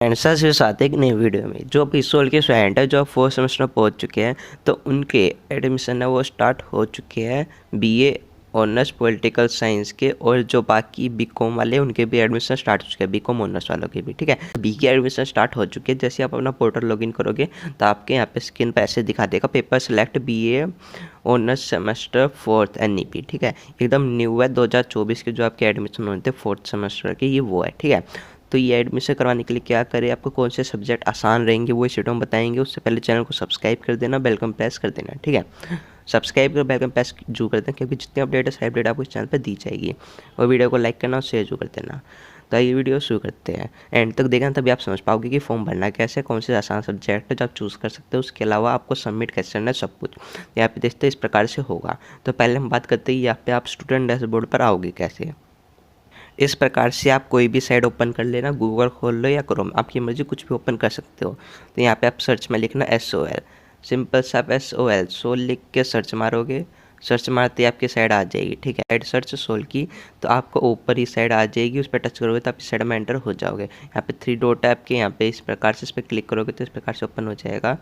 And such के साथ एक नई वीडियो में जो अभी इस साल के स्टूडेंट है जो फोर्थ सेमेस्टर में पहुंच चुके हैं तो उनके एडमिशन है वो स्टार्ट हो चुके हैं बीए ऑनर्स पॉलिटिकल साइंस के। और जो बाकी बीकॉम वाले उनके भी एडमिशन स्टार्ट हो चुके हैं, बीकॉम ऑनर्स वालों के भी। ठीक है, बी के एडमिशन स्टार्ट हो चुके हैं। जैसे आप अपना पोर्टल लॉगिन करोगे तो आपके यहाँ पे स्क्रीन पर ऐसे दिखा देगा paper select BA honours semester fourth NEP. ठीक है, एकदम न्यू है 2024 के जो आपके एडमिशन होते थे फोर्थ सेमेस्टर के, ये वो है। ठीक है, तो ये एडमिशन करवाने के लिए क्या करें, आपको कौन से सब्जेक्ट आसान रहेंगे वो इस वीडियो में बताएंगे। उससे पहले चैनल को सब्सक्राइब कर देना, बेल आइकन प्रेस कर देना। ठीक है, सब्सक्राइब कर बेल आइकन प्रेस जरूर कर देना, क्योंकि जितने अपडेट है सारी अपडेट आपको इस चैनल पर दी जाएगी। और वीडियो को लाइक करना और शेयर जरूर कर देना। तो ये वीडियो शुरू करते हैं, एंड तक देखना तभी आप समझ पाओगे कि फॉर्म भरना कैसे, कौन से आसान सब्जेक्ट है जो आप चूज़ कर सकते हो। उसके अलावा आपको सबमिट कैसे करना है, सब कुछ यहाँ पे देखते हैं इस प्रकार से होगा। तो पहले हम बात करते हैं यहाँ पे आप स्टूडेंट डैशबोर्ड पर आओगे कैसे। इस प्रकार से आप कोई भी साइट ओपन कर लेना, गूगल खोल लो या क्रोम, आपकी मर्जी कुछ भी ओपन कर सकते हो। तो यहाँ पे आप सर्च में लिखना SOL, सिंपल सा आप SOL सोल लिख के सर्च मारोगे। सर्च मारते ही आपकी साइड आ जाएगी। ठीक है, एड सर्च सोल की, तो आपको ऊपर ही साइड आ जाएगी, उस पर टच करोगे तो आप इस साइड में एंटर हो जाओगे। यहाँ पे 3 डॉट है आपके, यहाँ पे इस प्रकार से इस पर क्लिक करोगे तो इस प्रकार से ओपन हो जाएगा।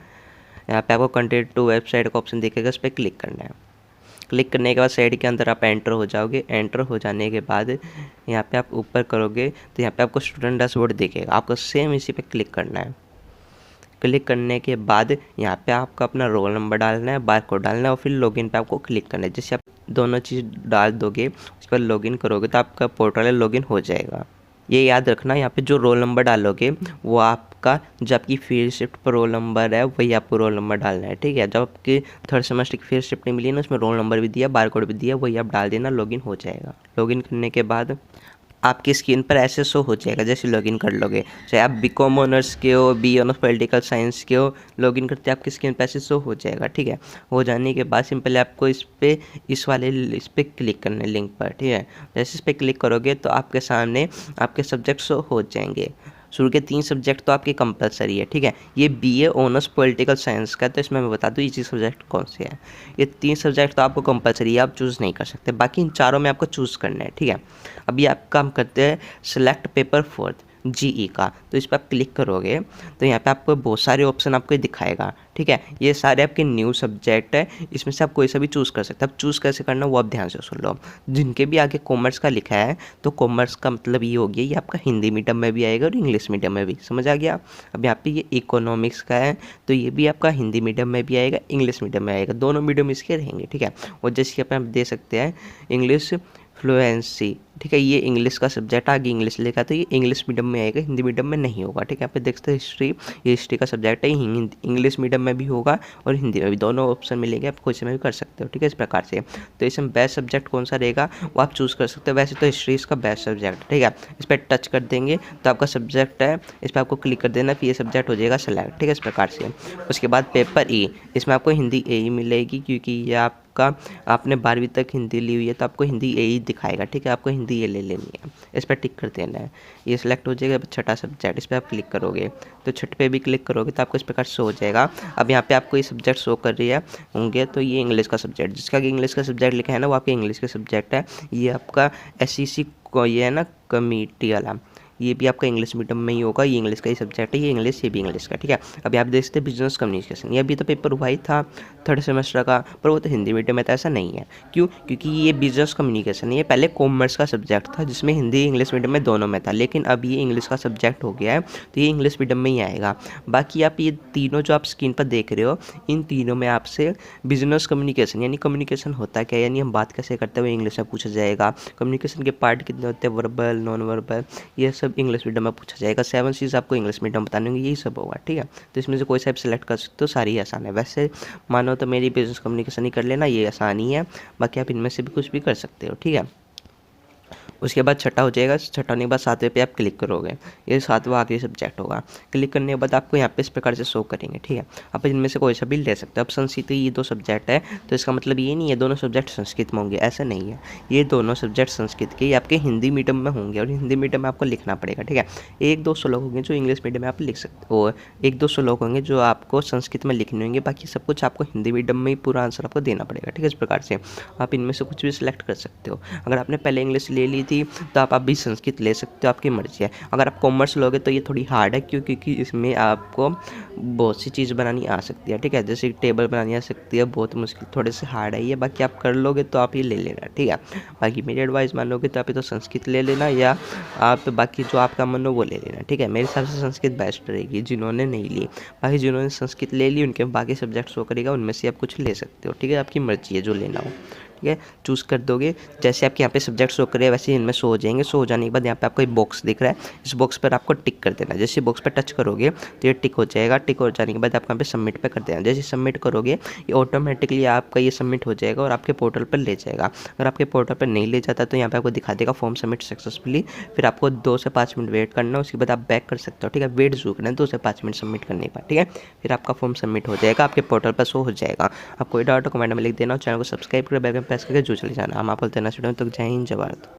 यहाँ पे आपको कंटेंट टू वेबसाइट का ऑप्शन दिखेगा, इस पर क्लिक करना है। क्लिक करने के बाद साइड के अंदर आप एंटर हो जाओगे। एंटर हो जाने के बाद यहाँ पे आप ऊपर करोगे तो यहाँ पे आपको स्टूडेंट डैशबोर्ड दिखेगा, आपको सेम इसी पे क्लिक करना है। क्लिक करने के बाद यहाँ पे आपका अपना रोल नंबर डालना है, बार कोड डालना है और फिर लॉगिन पे आपको क्लिक करना है। जैसे आप दोनों चीज़ डाल दोगे उसके बाद लॉगिन करोगे तो आपका पोर्टल लॉगिन हो जाएगा। ये याद रखना, यहाँ पे जो रोल नंबर डालोगे वो आपका जो आपकी फील्ड शिफ्ट पर रोल नंबर है वही आपको रोल नंबर डालना है। ठीक है, जब आपकी थर्ड सेमेस्टर की फील्ड शिफ्ट नहीं मिली ना, उसमें रोल नंबर भी दिया, बार कोड भी दिया, वही आप डाल देना, लॉगिन हो जाएगा। लॉगिन करने के बाद आपकी स्क्रीन पर ऐसे शो हो जाएगा जैसे लॉगिन कर लोगे। चाहे आप बीकॉम ऑनर्स के हो, बी ऑनर्स पॉलिटिकल साइंस के हो, लॉगिन करते आपकी स्क्रीन पर ऐसे शो हो जाएगा। ठीक है, हो जाने के बाद सिंपली आपको इस पर क्लिक करना है लिंक पर। ठीक है, जैसे इस पर क्लिक करोगे तो आपके सामने आपके सब्जेक्ट शो हो जाएंगे। शुरू के 3 सब्जेक्ट तो आपके कंपलसरी है। ठीक है, ये बीए ऑनर्स पॉलिटिकल साइंस का, तो इसमें मैं बता दूँ इजी सब्जेक्ट कौन से हैं। ये 3 सब्जेक्ट तो आपको कंपलसरी है, आप चूज़ नहीं कर सकते, बाकी इन चारों में आपको चूज़ करना है। ठीक है, अभी आप काम करते हैं सेलेक्ट पेपर फोर्थ जीई का, तो इस पर आप क्लिक करोगे तो यहाँ पे आपको बहुत सारे ऑप्शन आपको दिखाएगा। ठीक है, ये सारे आपके न्यू सब्जेक्ट है, इसमें से आप कोई सा भी चूज़ कर सकते हैं। अब चूज़ कैसे करना वो आप ध्यान से सुन लो। जिनके भी आगे कॉमर्स का लिखा है तो कॉमर्स का मतलब ये हो गया, ये आपका हिंदी मीडियम में भी आएगा और इंग्लिश मीडियम में भी, समझ आ गया। अब यहाँ पे ये इकोनॉमिक्स का है तो ये भी आपका हिंदी मीडियम में भी आएगा, इंग्लिश मीडियम में आएगा, दोनों मीडियम इसके रहेंगे। ठीक है, और जैसे कि आप दे सकते हैं इंग्लिश फ्लुएंसी। ठीक है, ये इंग्लिश का सब्जेक्ट आगे इंग्लिश लिखा तो ये इंग्लिश मीडियम में आएगा, हिंदी मीडियम में नहीं होगा। ठीक है, यहाँ पे देख सकते हैं हिस्ट्री, ये हिस्ट्री का सब्जेक्ट है, इंग्लिश मीडियम में भी होगा और हिंदी में भी, दोनों ऑप्शन मिलेंगे, आप कोई में भी कर सकते हो। ठीक है, इस प्रकार से तो इसमें बेस्ट सब्जेक्ट कौन सा रहेगा वो आप चूज़ कर सकते हो। वैसे तो हिस्ट्री इसका बेस्ट सब्जेक्ट। ठीक है, इस पर टच कर देंगे तो आपका सब्जेक्ट है, इस पर आपको क्लिक कर देना, फिर ये सब्जेक्ट हो जाएगा सेलेक्ट। ठीक है, इस प्रकार से। उसके बाद पेपर ई, इसमें आपको हिंदी ए ही मिलेगी, क्योंकि ये आपने 12वीं तक हिंदी ली हुई है तो आपको हिंदी ए ही दिखाएगा। ठीक है, आपको हिंदी ए ले लेनी है, इस पर टिक कर देना है, ये सिलेक्ट हो जाएगा। छठा सब्जेक्ट, इस पर आप क्लिक करोगे तो छठ पे भी क्लिक करोगे तो आपको इस प्रकार शो हो जाएगा। अब यहाँ पे आपको ये सब्जेक्ट शो कर रही है होंगे, तो ये इंग्लिश का सब्जेक्ट, जिसका कि इंग्लिश का सब्जेक्ट लिखा है ना वो आपके इंग्लिश का सब्जेक्ट है। ये आपका SEC को ये है ना कमेटी वाला, ये भी आपका इंग्लिश मीडियम में ही होगा, ये इंग्लिश का ही सब्जेक्ट है, ये इंग्लिश, ये भी इंग्लिश का। ठीक है, अभी आप देख सकते हैं बिजनेस कम्युनिकेशन, ये अभी तो पेपर हुआ ही था थर्ड सेमेस्टर का, पर वो तो हिंदी मीडियम में था, ऐसा नहीं है। क्यों? क्योंकि ये बिजनेस कम्युनिकेशन है, ये पहले कॉमर्स का सब्जेक्ट था जिसमें हिंदी इंग्लिश मीडियम में दोनों में था, लेकिन अब ये इंग्लिश का सब्जेक्ट हो गया है तो ये इंग्लिश मीडियम में ही आएगा। बाकी आप ये तीनों जो आप स्क्रीन पर देख रहे हो, इन तीनों में आपसे बिजनेस कम्युनिकेशन यानी कम्युनिकेशन होता क्या, यानी हम बात कैसे करते हुए इंग्लिश में पूछा जाएगा। कम्युनिकेशन के पार्ट कितने होते हैं, वर्बल, नॉन वर्बल, ये सब इंग्लिश मीडियम में पूछा जाएगा। 7 चीज़ आपको इंग्लिश मीडियम बताने होंगे, यही सब होगा। ठीक है, तो इसमें से कोई सा सिलेक्ट कर सकते हो, सारी ही आसान है। वैसे मानो तो मेरी बिजनेस कम्युनिकेशन ही कर लेना, ये आसान ही है, बाकी आप इनमें से भी कुछ भी कर सकते हो। ठीक है, उसके बाद छठा हो जाएगा, छठा होने के बाद 7वें पे आप क्लिक करोगे, ये 7वां आखिरी सब्जेक्ट होगा। क्लिक करने के बाद आपको यहाँ पे इस प्रकार से शो करेंगे। ठीक है, आप इनमें से कोई सा भी ले सकते हो। अब संस्कृत ये 2 सब्जेक्ट है तो इसका मतलब ये नहीं है दोनों सब्जेक्ट संस्कृत में होंगे, ऐसा नहीं है। ये दोनों सब्जेक्ट संस्कृत के आपके हिंदी मीडियम में होंगे और हिंदी मीडियम में आपको लिखना पड़ेगा। ठीक है, 1-2 लोग होंगे जो इंग्लिश मीडियम में आप लिख सकते हो, 1-2 लोग होंगे जो आपको संस्कृत में लिखने होंगे, बाकी सब कुछ आपको हिंदी मीडियम में ही पूरा आंसर आपको देना पड़ेगा। ठीक है, इस प्रकार से आप इनमें से कुछ भी सिलेक्ट कर सकते हो। अगर आपने पहले इंग्लिश ले ली थी तो आप भी संस्कृत ले सकते हो, आपकी मर्ज़ी है। अगर आप कॉमर्स लोगे तो ये थोड़ी हार्ड है, क्योंकि इसमें आपको बहुत सी चीज़ बनानी आ सकती है, ठीक है। जैसे टेबल बनानी आ सकती है, बहुत मुश्किल, थोड़े से हार्ड है ये। बाकी आप कर लोगे तो आप ये ले लेना, ठीक है। बाकी मेरी एडवाइस मानोगे तो आप ये तो संस्कृत ले लेना, या आप बाकी जो आपका मन हो वो ले लेना, ठीक है। मेरे हिसाब से संस्कृत बेस्ट रहेगी जिन्होंने नहीं ली। बाकी जिन्होंने संस्कृत ले ली उनके बाकी सब्जेक्ट शो करेगा, उनमें से आप कुछ ले सकते हो, ठीक है। आपकी मर्जी है जो लेना हो, ठीक है। चूज़ कर दोगे, जैसे आपके यहाँ पे सब्जेक्ट शो करे वैसे इनमें शो हो जाएंगे। शो हो जाने के बाद यहाँ पे आपको एक बॉक्स दिख रहा है, इस बॉक्स पर आपको टिक कर देना। जैसे बॉक्स पर टच करोगे तो ये टिक हो जाएगा। टिक हो जाने के बाद आपको यहाँ पे सबमिट पे कर देना। जैसे सबमिट करोगे ये ऑटोमेटिकली आपका ये सबमिट हो जाएगा और आपके पोर्टल पर ले जाएगा। अगर आपके पोर्टल पर नहीं ले जाता तो यहाँ पे आपको दिखा देगा फॉर्म सबमिट सक्सेसफुली। फिर आपको 2 से 5 मिनट वेट करना, उसके बाद आप बैक कर सकते हो, ठीक है। वेट जरूर करना है 2 से 5 मिनट सबमिट करने के बाद, ठीक है। फिर आपका फॉर्म सबमिट हो जाएगा, आपके पोर्टल पर शो हो जाएगा। आप कोई डाउट हो कमेंट में लिख देना और चैनल को सब्सक्राइब कर बेल आइकन प्रेस करके जो चले जाना। हम आपको देना स्टूडेंट तक जय हिंद जय भारत।